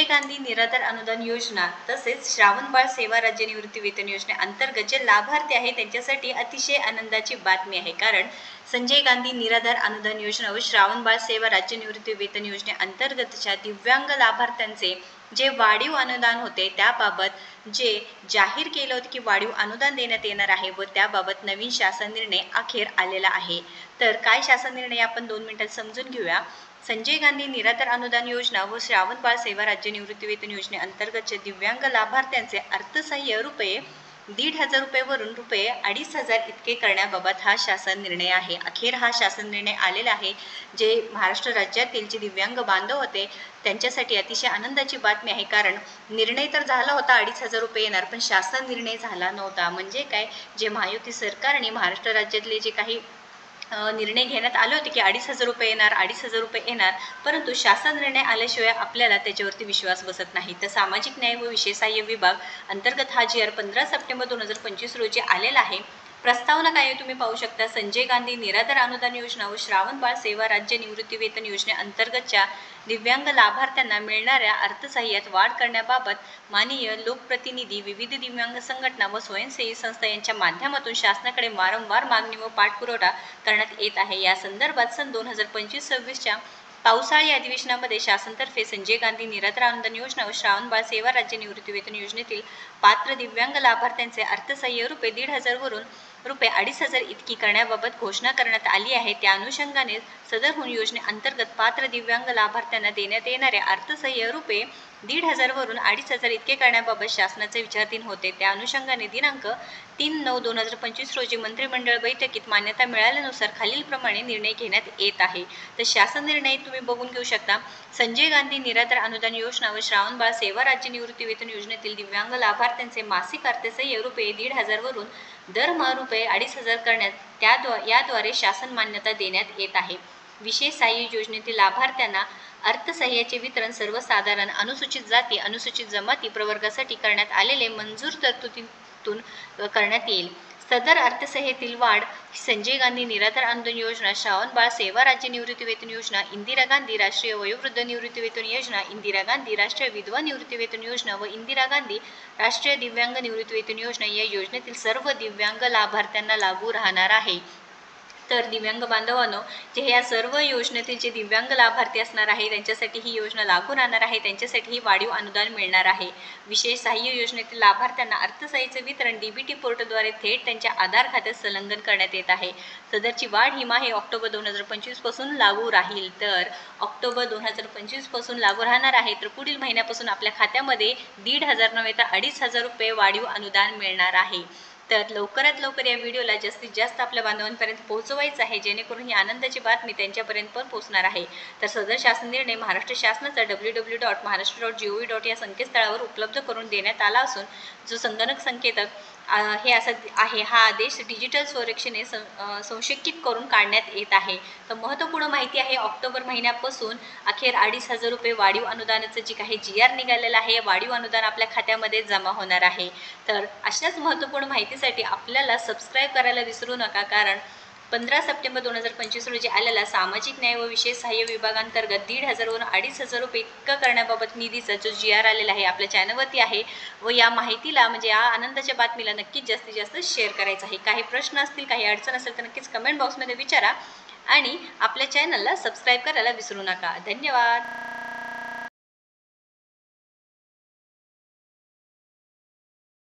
गांधी निराधार अनुदान योजना तसेच श्रावणबाळ सेवा राज्य निवृत्ती वेतन योजनेअंतर्गत जे लाभार्थी आहे त्यांच्यासाठी अतिशय आनंदाची बातमी आहे। कारण संजय गांधी निराधार अनुदान योजना व श्रावणबाळ सेवा राज्य निवृत्ती वेतन योजनेअंतर्गतच्या दिव्यांग लाभार्थ्यांचे जे वाढीव अनुदान होते त्याबाबत जे जाहीर केलं होतं की वाढीव अनुदान देण्यात येणार आहे व त्याबाबत नवीन शासन निर्णय अखेर आलेला आहे। तर काय शासन निर्णय आपण 2 मिनिटात समजून घेऊया। संजय गांधी निराधार अनुदान योजना व श्रावणबाळ सेवा राज्य निवृत्ती वेतन योजनेअंतर्गतचे दिव्यांग लाभार्थ्यांचे अर्थसहाय्य रुपये 1,500 रुपयेवरून रुपये 2,500 इतके करण्याबाबत हा शासन निर्णय आहे। अखेर हा शासन निर्णय आलेला आहे। जे महाराष्ट्र राज्यातील जे दिव्यांग बांधव होते त्यांच्यासाठी अतिशय आनंदाची बातमी आहे। कारण निर्णय तर झाला होता 2,500 रुपये येणार, पण शासन निर्णय झाला नव्हता। म्हणजे काय, जे महायुती सरकारने महाराष्ट्र राज्यातले जे काही निर्णय घेण्यात आले होते की 2,500 रुपये येणार 2,500 रुपये येणार, परंतु शासन निर्णय आल्याशिवाय आपल्याला त्याच्यावरती विश्वास बसत नाही। तर सामाजिक न्याय व विशेष सहाय्य विभाग अंतर्गत हा GR 15 सप्टेंबर 2025 रोजी आलेला आहे। प्रस्तावना काय तुम्ही पाहू शकता। संजय गांधी निराधार अनुदान योजना व श्रावणबाळ सेवा राज्य निवृत्ती वेतन योजनेअंतर्गतच्या दिव्यांग लाभार्थ्यांना मिळणाऱ्या अर्थसहाय्यात वाढ करण्याबाबत माननीय लोकप्रतिनिधी, विविध दिव्यांग संघटना व स्वयंसेवी संस्था यांच्या माध्यमातून शासनाकडे वारंवार मागणी व पाठपुरावा करण्यात येत आहे। या संदर्भात सन 2025-26च्या पावसाळी अधिवेशनामध्ये शासनातर्फे संजय गांधी निराधार अनुदान योजना व श्रावणबाळ सेवा राज्य निवृत्ती वेतन योजनेतील पात्र दिव्यांग लाभार्थ्यांचे अर्थसहाय्य रुपये 1,500 वरून रुपये 2,500 इतकी करण्याबाबत घोषणा करण्यात आली आहे। त्या अनुषंगाने सदरहून योजनेअंतर्गत पात्र दिव्यांग लाभार्थ्यांना देण्यात येणारे अर्थसहाय्य रुपये 1,500 वरून 2,500 इतके करण्याबाबत शासनाचे विचाराधीन होते। त्या अनुषंगाने दिनांक 3/9/2025 रोजी मंत्रिमंडळ बैठकीत मान्यता मिळाल्यानुसार खालीलप्रमाणे निर्णय घेण्यात येत आहे। तर शासन निर्णय तुम्ही बघून घेऊ शकता। संजय गांधी निराधार अनुदान योजना व श्रावणबाळ सेवा राज्य निवृत्ती वेतन योजनेतील दिव्यांग लाभार्थ्यांचे मासिक अर्थसहाय्य रुपये 1,500 वरून दरमहा रुपये 2,500 करण्यात याद्वारे शासन मान्यता देण्यात येत आहे। विशेष सहाय्य योजनेतील लाभार्थ्यांना अर्थसहाय्याचे वितरण सर्वसाधारण अनुसूचित जाती, अनुसूचित जमाती प्रवर्गासाठी करण्यात आलेले मंजूर तरतुदीतून करण्यात येईल। सदर अर्थसहाय्यातील वाढ संजय गांधी निराधार अनुदान योजना, श्रावणबाळ सेवा राज्य निवृत्ती वेतन योजना, इंदिरा गांधी राष्ट्रीय वयोवृद्ध निवृत्ती वेतन योजना, इंदिरा गांधी राष्ट्रीय विधवा निवृत्ती वेतन योजना व इंदिरा गांधी राष्ट्रीय दिव्यांग निवृत्ती वेतन योजना या योजनेतील सर्व दिव्यांग लाभार्थ्यांना लागू राहणार आहे। तर दिव्यांग बांधवांनो, जे या सर्व योजनेतील जे दिव्यांग लाभार्थी असणार आहे त्यांच्यासाठी ही योजना लागू राहणार आहे। त्यांच्यासाठी ही वाढीव अनुदान मिळणार आहे। विशेष सहाय्य योजनेतील लाभार्थ्यांना अर्थसहाय्याचे वितरण DBT पोर्टलद्वारे थेट त्यांच्या आधार खात्यात संलग्न करण्यात येत आहे। सदरची वाढ ही माहे ऑक्टोबर 2025 पासून लागू राहील। तर ऑक्टोबर 2025 पासून लागू राहणार आहे। तर पुढील महिन्यापासून आपल्या खात्यामध्ये 1,500 नव्हे तर 2,500 रुपये वाढीव अनुदान मिळणार आहे। तर लवकरात लवकर या व्हिडिओला जास्तीत जास्त आपल्या बांधवांपर्यंत पोहोचवायचं आहे, जेणेकरून ही आनंदाची बातमी त्यांच्यापर्यंत पण पोहोचणार आहे। तर सदर शासन निर्णय महाराष्ट्र शासनाचा www.maharashtra.gov. या संकेतस्थळावर उपलब्ध करून देण्यात आला असून जो संगणक संकेतक हे असं आहे, हा आदेश डिजिटल स्वरूपाने संक्षेपित करून काढण्यात येत आहे। तर महत्त्वपूर्ण माहिती आहे, ऑक्टोबर महिन्यापासून अखेर 2,500 रुपये वाढीव अनुदानाचं जे काही GR निघालेलं आहे, वाढीव अनुदान आपल्या खात्यामध्ये जमा होणार आहे। तर अशाच महत्त्वपूर्ण माहितीसाठी आपल्याला सबस्क्राईब करायला विसरू नका। कारण 15 सप्टेंबर 2025 रोजी आलेला सामाजिक न्याय व विशेष सहाय्य विभागांतर्गत 1,500 वरून 2,500 रुपये इतकं करण्याबाबत निधीचा जो GR आलेला आहे आपल्या चॅनलवरती आहे व या माहितीला म्हणजे या आनंदाच्या बातमीला नक्कीच जास्तीत जास्त शेअर करायचं आहे। काही प्रश्न असतील, काही अडचण असेल तर नक्कीच कमेंट बॉक्समध्ये विचारा आणि आपल्या चॅनलला सबस्क्राईब करायला विसरू नका। धन्यवाद।